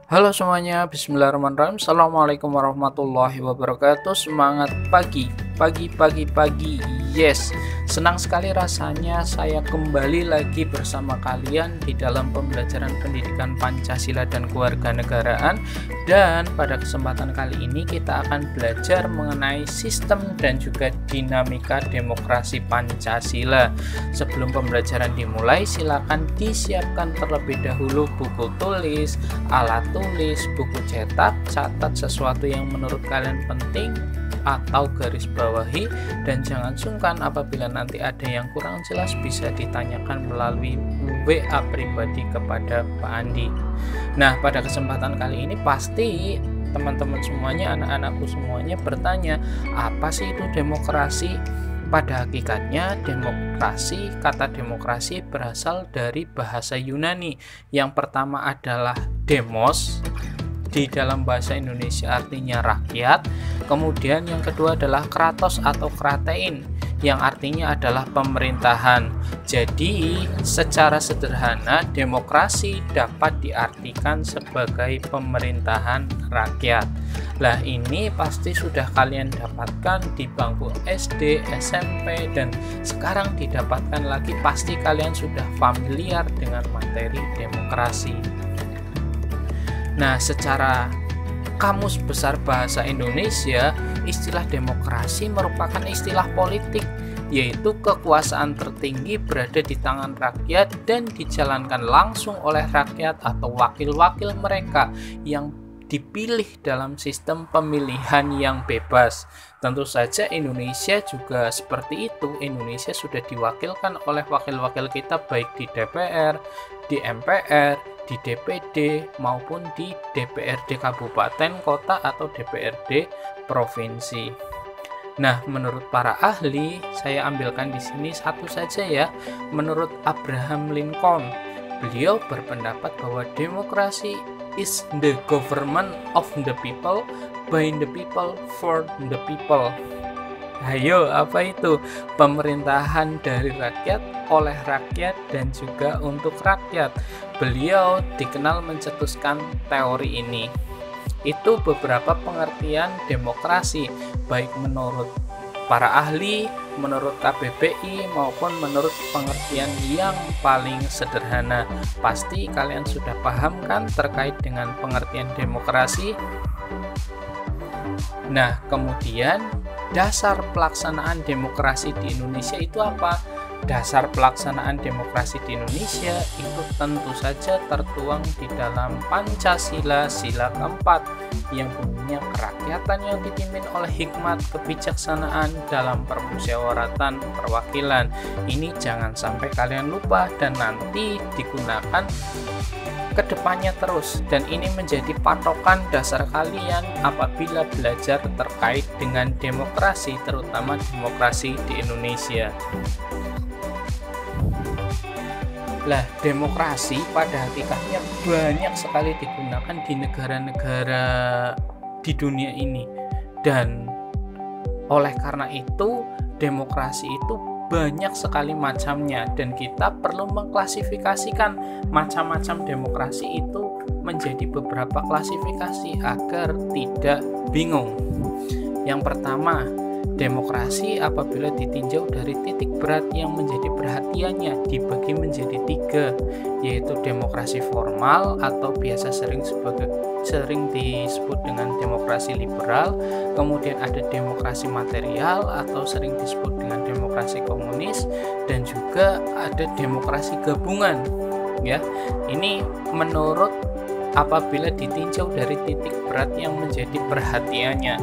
Halo semuanya, bismillahirrahmanirrahim. Assalamualaikum warahmatullahi wabarakatuh. Semangat pagi, pagi, pagi, pagi. Yes, senang sekali rasanya saya kembali lagi bersama kalian di dalam pembelajaran pendidikan Pancasila dan Kewarganegaraan. Dan pada kesempatan kali ini kita akan belajar mengenai sistem dan juga dinamika demokrasi Pancasila. Sebelum pembelajaran dimulai, silakan disiapkan terlebih dahulu buku tulis, alat tulis, buku cetak, catat sesuatu yang menurut kalian penting atau garis bawahi, dan jangan sungkan apabila nanti ada yang kurang jelas bisa ditanyakan melalui WA pribadi kepada Pak Andi. Nah, pada kesempatan kali ini pasti teman-teman semuanya, anak-anakku semuanya bertanya, apa sih itu demokrasi? Pada hakikatnya kata demokrasi berasal dari bahasa Yunani. Yang pertama adalah demos, di dalam bahasa Indonesia artinya rakyat. Kemudian yang kedua adalah kratos atau kratein, yang artinya adalah pemerintahan. Jadi secara sederhana demokrasi dapat diartikan sebagai pemerintahan rakyat. Lah, ini pasti sudah kalian dapatkan di bangku SD, SMP, dan sekarang didapatkan lagi, pasti kalian sudah familiar dengan materi demokrasi. Nah, secara Kamus Besar Bahasa Indonesia, istilah demokrasi merupakan istilah politik, yaitu kekuasaan tertinggi berada di tangan rakyat dan dijalankan langsung oleh rakyat atau wakil-wakil mereka yang dipilih dalam sistem pemilihan yang bebas. Tentu saja Indonesia juga seperti itu. Indonesia sudah diwakilkan oleh wakil-wakil kita baik di DPR, di MPR, di DPD maupun di DPRD kabupaten, kota atau DPRD provinsi. Nah, menurut para ahli, saya ambilkan di sini satu saja ya. Menurut Abraham Lincoln, beliau berpendapat bahwa demokrasi is the government of the people, by the people, for the people. Ayo, apa itu? Pemerintahan dari rakyat, oleh rakyat, dan juga untuk rakyat. Beliau dikenal mencetuskan teori ini. Itu beberapa pengertian demokrasi, baik menurut para ahli, menurut KBBI, maupun menurut pengertian yang paling sederhana. Pasti kalian sudah paham kan terkait dengan pengertian demokrasi? Nah, kemudian dasar pelaksanaan demokrasi di Indonesia itu apa? Dasar pelaksanaan demokrasi di Indonesia itu tentu saja tertuang di dalam Pancasila sila keempat, yang bunyinya kerakyatan yang dipimpin oleh hikmat kebijaksanaan dalam permusyawaratan perwakilan. Ini jangan sampai kalian lupa dan nanti digunakan kedepannya terus, dan ini menjadi patokan dasar kalian apabila belajar terkait dengan demokrasi, terutama demokrasi di Indonesia. Lah, demokrasi pada hakikatnya banyak sekali digunakan di negara-negara di dunia ini, dan oleh karena itu demokrasi itu banyak sekali macamnya, dan kita perlu mengklasifikasikan macam-macam demokrasi itu menjadi beberapa klasifikasi agar tidak bingung. Yang pertama, demokrasi apabila ditinjau dari titik berat yang menjadi perhatiannya dibagi menjadi tiga, yaitu demokrasi formal atau biasa sering disebut dengan demokrasi liberal, kemudian ada demokrasi material atau sering disebut dengan demokrasi komunis, dan juga ada demokrasi gabungan. Ya, ini menurut apabila ditinjau dari titik berat yang menjadi perhatiannya.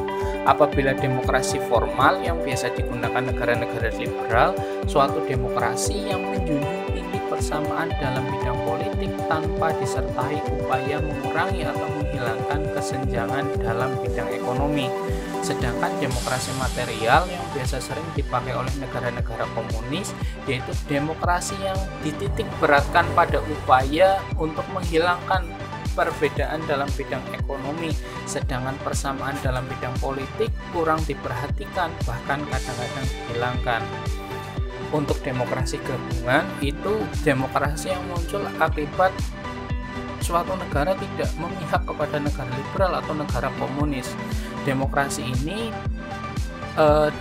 Apabila demokrasi formal yang biasa digunakan negara-negara liberal, suatu demokrasi yang menjunjung tinggi persamaan dalam bidang politik tanpa disertai upaya mengurangi atau menghilangkan kesenjangan dalam bidang ekonomi. Sedangkan demokrasi material yang biasa sering dipakai oleh negara-negara komunis, yaitu demokrasi yang dititik beratkan pada upaya untuk menghilangkan perbedaan dalam bidang ekonomi, sedangkan persamaan dalam bidang politik kurang diperhatikan, bahkan kadang-kadang dihilangkan. Untuk demokrasi gabungan, itu demokrasi yang muncul akibat suatu negara tidak memihak kepada negara liberal atau negara komunis. Demokrasi ini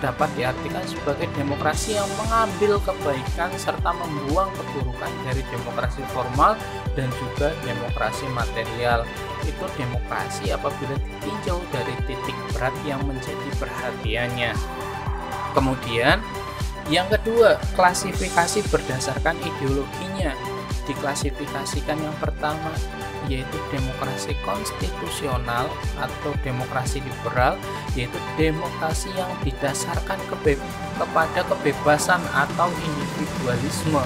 dapat diartikan sebagai demokrasi yang mengambil kebaikan serta membuang keburukan dari demokrasi formal dan juga demokrasi material. Itu demokrasi apabila ditinjau dari titik berat yang menjadi perhatiannya. Kemudian yang kedua, klasifikasi berdasarkan ideologinya. Diklasifikasikan yang pertama yaitu demokrasi konstitusional atau demokrasi liberal, yaitu demokrasi yang didasarkan kepada kebebasan atau individualisme.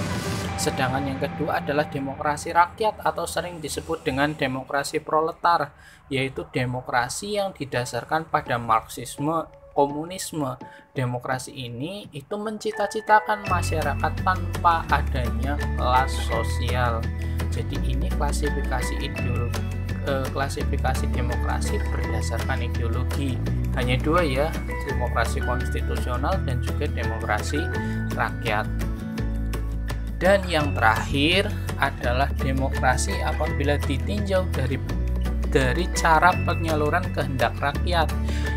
Sedangkan yang kedua adalah demokrasi rakyat atau sering disebut dengan demokrasi proletar, yaitu demokrasi yang didasarkan pada Marxisme, komunisme. Demokrasi ini itu mencita-citakan masyarakat tanpa adanya kelas sosial. Jadi ini klasifikasi demokrasi berdasarkan ideologi. Hanya dua ya, demokrasi konstitusional dan juga demokrasi rakyat. Dan yang terakhir adalah demokrasi apabila ditinjau dari cara penyaluran kehendak rakyat.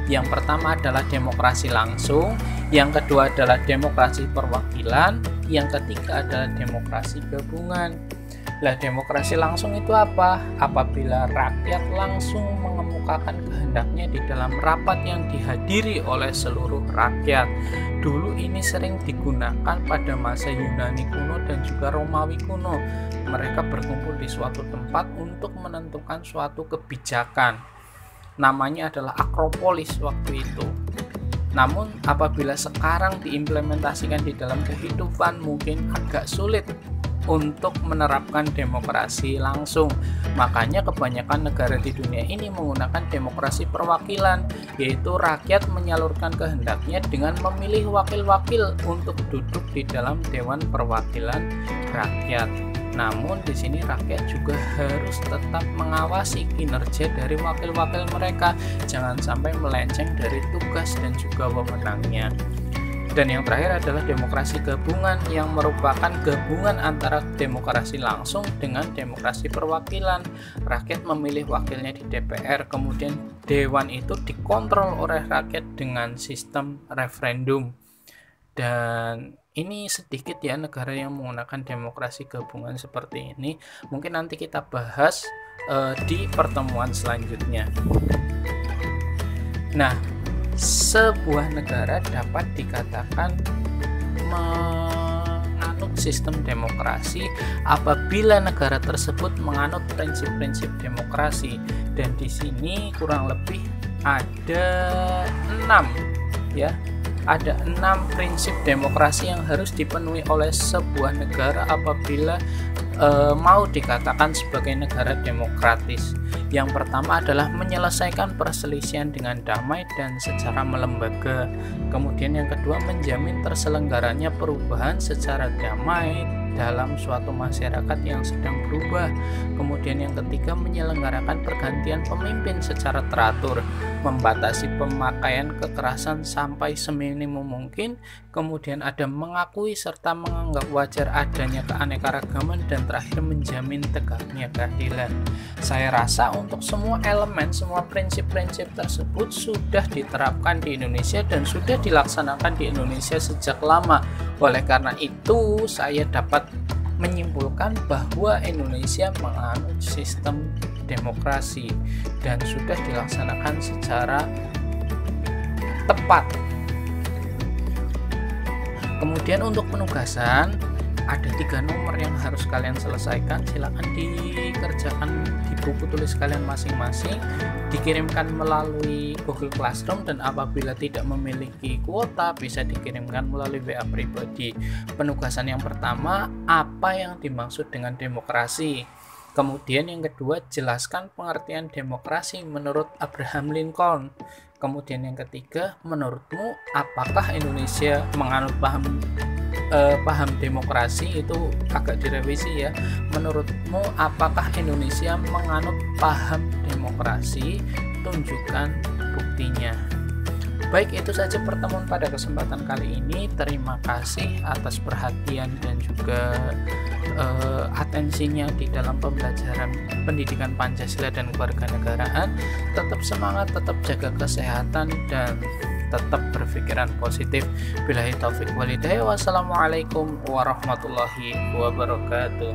Yang pertama adalah demokrasi langsung, yang kedua adalah demokrasi perwakilan, yang ketiga adalah demokrasi gabungan. Lah, demokrasi langsung itu apa? Apabila rakyat langsung mengemukakan kehendaknya di dalam rapat yang dihadiri oleh seluruh rakyat. Dulu ini sering digunakan pada masa Yunani kuno dan juga Romawi kuno. Mereka berkumpul di suatu tempat untuk menentukan suatu kebijakan. Namanya adalah Akropolis waktu itu. Namun apabila sekarang diimplementasikan di dalam kehidupan mungkin agak sulit untuk menerapkan demokrasi langsung. Makanya kebanyakan negara di dunia ini menggunakan demokrasi perwakilan, yaitu rakyat menyalurkan kehendaknya dengan memilih wakil-wakil untuk duduk di dalam Dewan Perwakilan Rakyat. Namun di sini rakyat juga harus tetap mengawasi kinerja dari wakil-wakil mereka, jangan sampai melenceng dari tugas dan juga wewenangnya. Dan yang terakhir adalah demokrasi gabungan, yang merupakan gabungan antara demokrasi langsung dengan demokrasi perwakilan. Rakyat memilih wakilnya di DPR, kemudian dewan itu dikontrol oleh rakyat dengan sistem referendum. Dan ini sedikit ya negara yang menggunakan demokrasi gabungan seperti ini. Mungkin nanti kita bahas di pertemuan selanjutnya. Nah, sebuah negara dapat dikatakan menganut sistem demokrasi apabila negara tersebut menganut prinsip-prinsip demokrasi, dan di sini kurang lebih ada 6 prinsip demokrasi yang harus dipenuhi oleh sebuah negara apabila mau dikatakan sebagai negara demokratis. Yang pertama adalah menyelesaikan perselisihan dengan damai dan secara melembaga. Kemudian yang kedua, menjamin terselenggaranya perubahan secara damai dalam suatu masyarakat yang sedang berubah. Kemudian yang ketiga, menyelenggarakan pergantian pemimpin secara teratur, membatasi pemakaian kekerasan sampai seminimum mungkin. Kemudian ada mengakui serta menganggap wajar adanya keanekaragaman, dan terakhir menjamin tegaknya keadilan. Saya rasa untuk semua elemen, semua prinsip-prinsip tersebut sudah diterapkan di Indonesia dan sudah dilaksanakan di Indonesia sejak lama. Oleh karena itu, saya dapat menyimpulkan bahwa Indonesia menganut sistem demokrasi dan sudah dilaksanakan secara tepat. Kemudian untuk penugasan, ada 3 nomor yang harus kalian selesaikan. Silakan dikerjakan di buku tulis kalian masing-masing, dikirimkan melalui Google Classroom, dan apabila tidak memiliki kuota bisa dikirimkan melalui WA pribadi. Penugasan yang pertama, apa yang dimaksud dengan demokrasi? Kemudian yang kedua, jelaskan pengertian demokrasi menurut Abraham Lincoln. Kemudian yang ketiga, menurutmu apakah Indonesia menganut paham demokrasi? Itu agak direvisi ya. Menurutmu apakah Indonesia menganut paham demokrasi? Tunjukkan buktinya. Baik, itu saja pertemuan pada kesempatan kali ini. Terima kasih atas perhatian dan juga atensinya di dalam pembelajaran pendidikan Pancasila dan kewarganegaraan. Tetap semangat, tetap jaga kesehatan, dan tetap berpikiran positif. Billahi taufik walhidayah. Wassalamualaikum warahmatullahi wabarakatuh.